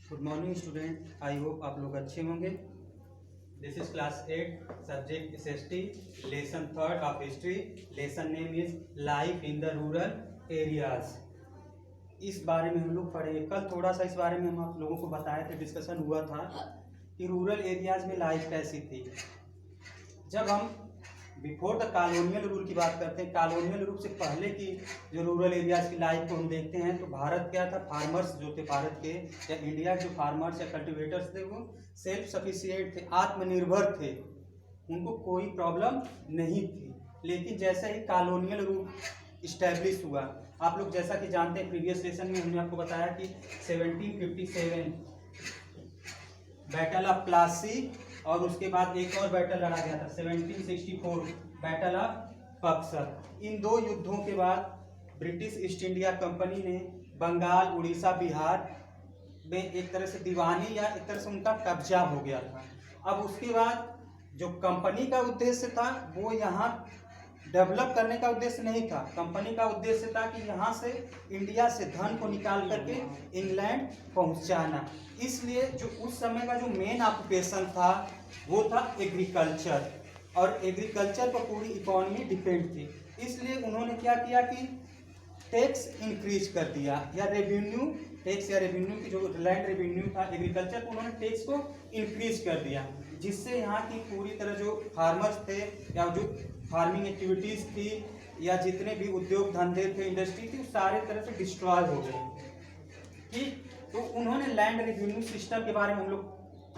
Good morning student, I hope आप लोग अच्छे होंगे। This is class 8 subject SST lesson 3 of history. Lesson name is life in the rural areas. इस बारे में हम लोग पढ़े कल, थोड़ा सा इस बारे में हम आप लोगों को बताए थे, डिस्कशन हुआ था कि रूरल एरियाज में लाइफ कैसी थी। जब हम बिफोर द कॉलोनियल रूल की बात करते हैं, कॉलोनियल रूल से पहले की जो रूरल एरियाज की लाइफ को हम देखते हैं, तो भारत क्या था, फार्मर्स जो थे भारत के या इंडिया के जो फार्मर्स या कल्टिवेटर्स थे वो सेल्फ सफिशिएंट थे, आत्मनिर्भर थे, उनको कोई प्रॉब्लम नहीं थी। लेकिन जैसे ही कॉलोनियल रूल इस्टेब्लिश हुआ, आप लोग जैसा कि जानते हैं, प्रीवियस सेशन में हमने आपको बताया कि 1757 बैटल ऑफ प्लासी और उसके बाद एक और बैटल लड़ा गया था 1764 बैटल ऑफ बक्सर। इन दो युद्धों के बाद ब्रिटिश ईस्ट इंडिया कंपनी ने बंगाल, उड़ीसा, बिहार में एक तरह से दीवानी या एक तरह से उनका कब्जा हो गया था। अब उसके बाद जो कंपनी का उद्देश्य था वो यहाँ डेवलप करने का उद्देश्य नहीं था। कंपनी का उद्देश्य था कि यहाँ से इंडिया से धन को निकाल करके इंग्लैंड पहुँचाना। इसलिए जो उस समय का जो मेन ऑक्यूपेशन था वो था एग्रीकल्चर, और एग्रीकल्चर पर पूरी इकोनॉमी डिपेंड थी। इसलिए उन्होंने क्या किया कि टैक्स इंक्रीज कर दिया, या रेवेन्यू टैक्स या रेवेन्यू की जो लैंड रेवेन्यू था एग्रीकल्चर को, उन्होंने टैक्स को इंक्रीज कर दिया, जिससे यहाँ की पूरी तरह जो फार्मर्स थे या जो फार्मिंग एक्टिविटीज़ थी या जितने भी उद्योग धंधे थे, इंडस्ट्री थी, सारे तरह से डिस्ट्रॉय हो गए। ठीक, तो उन्होंने लैंड रेवेन्यू सिस्टम के बारे में हम लोग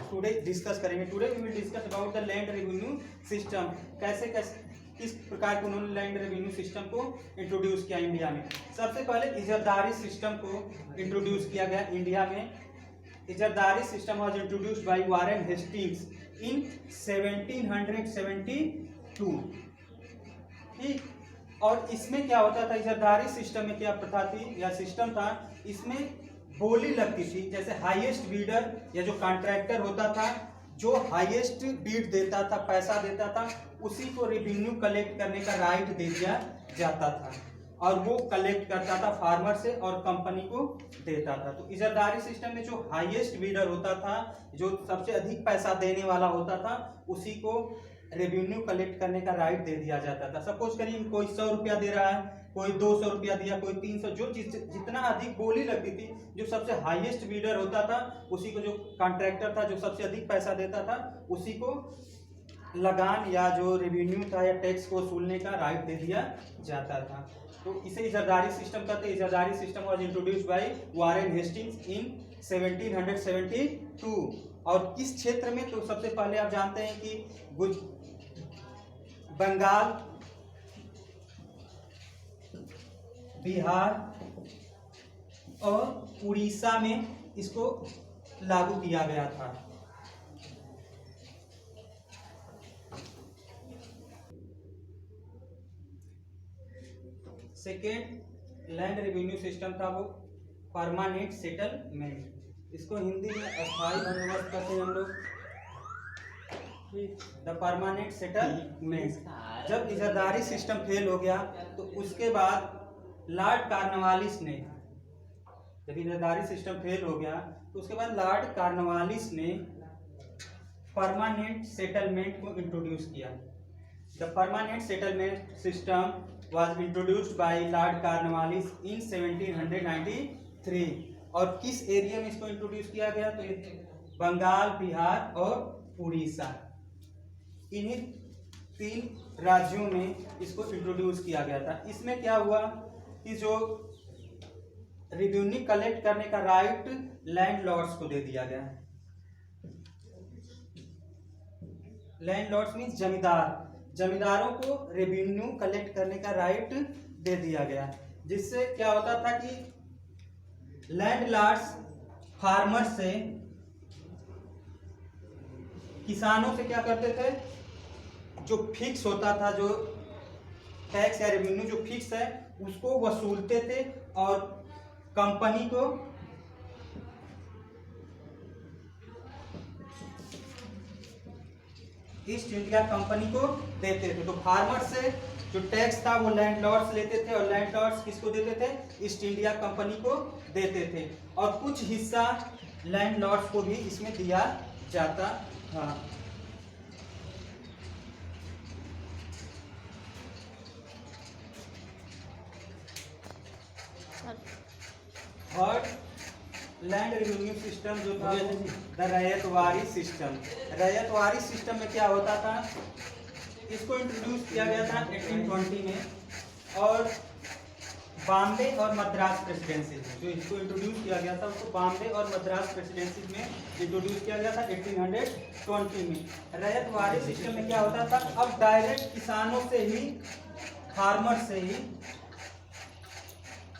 टुडे डिस्कस करेंगे। Today we will discuss about the land revenue system. कैसे कैसे किस प्रकार के उन्होंने लैंड रेवेन्यू सिस्टम को इंट्रोड्यूस किया इंडिया में। सबसे पहले इजरदारी सिस्टम को इंट्रोड्यूस किया गया इंडिया में। इजरदारी system was introduced by Warren Hastings in 1772। ठीक, और इसमें क्या होता था, इजरदारी सिस्टम में क्या प्रथा थी या सिस्टम था, इसमें बोली लगती थी। जैसे हाईएस्ट बीडर या जो कॉन्ट्रैक्टर होता था, जो हाईएस्ट बीड देता था, पैसा देता था, उसी को रेवेन्यू कलेक्ट करने का राइट दे दिया जाता था, और वो कलेक्ट करता था फार्मर से और कंपनी को देता था। तो इजरदारी सिस्टम में जो हाईएस्ट बीडर होता था, जो सबसे अधिक पैसा देने वाला होता था, उसी को रेवेन्यू कलेक्ट करने का राइट दे दिया जाता था। सपोज करिए कोई 100 रुपया दे रहा है, कोई 200 रुपया दिया, कोई 300, जो जितना अधिक बोली लगती थी, जो सबसे हाईएस्ट बीडर होता था, उसी को, जो कॉन्ट्रैक्टर था जो सबसे अधिक पैसा देता था, उसी को लगान या जो रेवेन्यू था या टैक्स को वसूलने का राइट दे दिया जाता था। तो इसे इजरदारी सिस्टम कहते हैं। इजरदारी system was introduced by Warren Hastings in 1772। और किस क्षेत्र में, तो सबसे पहले आप जानते हैं कि बंगाल, बिहार और उड़ीसा में इसको लागू किया गया था। सेकेंड लैंड रेवेन्यू सिस्टम था वो परमानेंट सेटलमेंट। इसको हिंदी में अस्थायी बंदोबस्त कहते हैं हम लोग। The permanent settlement. जब इजरदारी सिस्टम फेल हो गया तो उसके बाद लॉर्ड कॉर्नवालिस ने, जब इजरदारी सिस्टम फेल हो गया तो उसके बाद लॉर्ड कॉर्नवालिस ने परमानेंट सेटलमेंट को इंट्रोड्यूस किया। The permanent settlement system was introduced by Lord Cornwallis in 1793। और किस एरिया में इसको इंट्रोड्यूस किया गया, तो बंगाल, बिहार और उड़ीसा, इन्हीं 3 राज्यों में इसको इंट्रोड्यूस किया गया था। इसमें क्या हुआ कि जो रेवेन्यू कलेक्ट करने का राइट लैंडलॉर्ड्स को दे दिया गया। लैंडलॉर्ड्स मींस जमींदार, जमींदारों को रेवेन्यू कलेक्ट करने का राइट दे दिया गया, जिससे क्या होता था कि लैंडलॉर्ड्स फार्मर से, किसानों से क्या करते थे, जो फिक्स होता था, जो टैक्स या रेवेन्यू जो फिक्स है उसको वसूलते थे और कंपनी को ईस्ट इंडिया कंपनी को देते थे। तो फार्मर से जो टैक्स था वो लैंडलॉर्ड्स लेते थे, और लैंडलॉर्ड्स किसको देते थे, ईस्ट इंडिया कंपनी को देते थे। और कुछ हिस्सा लैंडलॉर्ड्स को भी इसमें दिया जाता था। और लैंड रेवेन्यू सिस्टम जो था the ryotwari system. Ryotwari system में क्या होता था, इसको इंट्रोड्यूस किया गया था 1820 में, और बॉम्बे और मद्रास प्रेसिडेंसी जो इसको इंट्रोड्यूस किया गया था उसको बॉम्बे और मद्रास प्रेसिडेंसी में इंट्रोड्यूस किया गया था 1820 में। रैयतवारी सिस्टम में क्या होता था, अब डायरेक्ट किसानों से ही, फार्मर से ही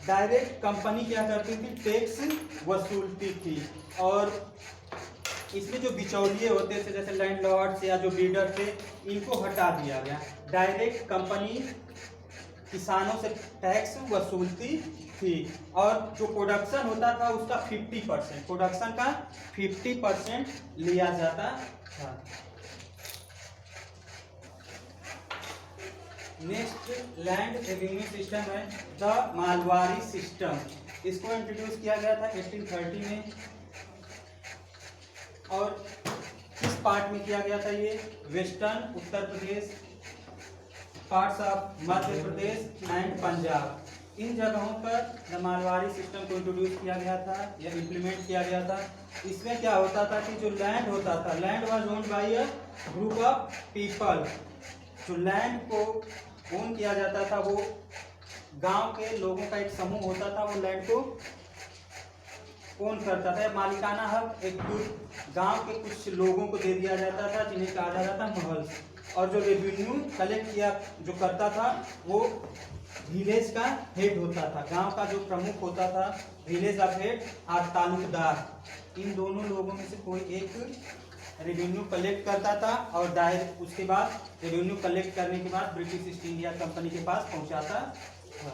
डायरेक्ट कंपनी क्या करती थी, टैक्स वसूलती थी। और इसमें जो बिचौलिए होते थे जैसे लैंडलॉर्ड्स या जो डीलर थे, इनको हटा दिया गया। डायरेक्ट कंपनी किसानों से टैक्स वसूलती थी, और जो प्रोडक्शन होता था उसका 50%, प्रोडक्शन का 50% लिया जाता था। नेक्स्ट लैंड रेवेन्यू सिस्टम है द मालवारी सिस्टम। इसको इंट्रोड्यूस किया गया था 1830 में, और किस पार्ट में किया गया था ये, western Uttar Pradesh, parts of Madhya Pradesh and Punjab, इन जगहों पर द मालवारी सिस्टम को इंट्रोड्यूस किया गया था या इम्प्लीमेंट किया गया था। इसमें क्या होता था कि जो लैंड होता था, land was owned by a group of people. जो लैंड को ओन किया जाता था वो गांव के लोगों का एक समूह होता था, वो लैंड को ओन करता था। मालिकाना हक एक गांव के कुछ लोगों को दे दिया जाता था जिन्हें कहा जाता था महल। और जो रेवेन्यू कलेक्ट किया जो करता था वो विलेज का हेड होता था, गांव का जो प्रमुख होता था, विलेज ऑफ हेड और तालुकदार, इन दोनों लोगों में से कोई एक रेवेन्यू कलेक्ट करता था, और डायरेक्ट उसके बाद रेवेन्यू कलेक्ट करने के बाद ब्रिटिश ईस्ट इंडिया कंपनी के पास पहुंचाता था।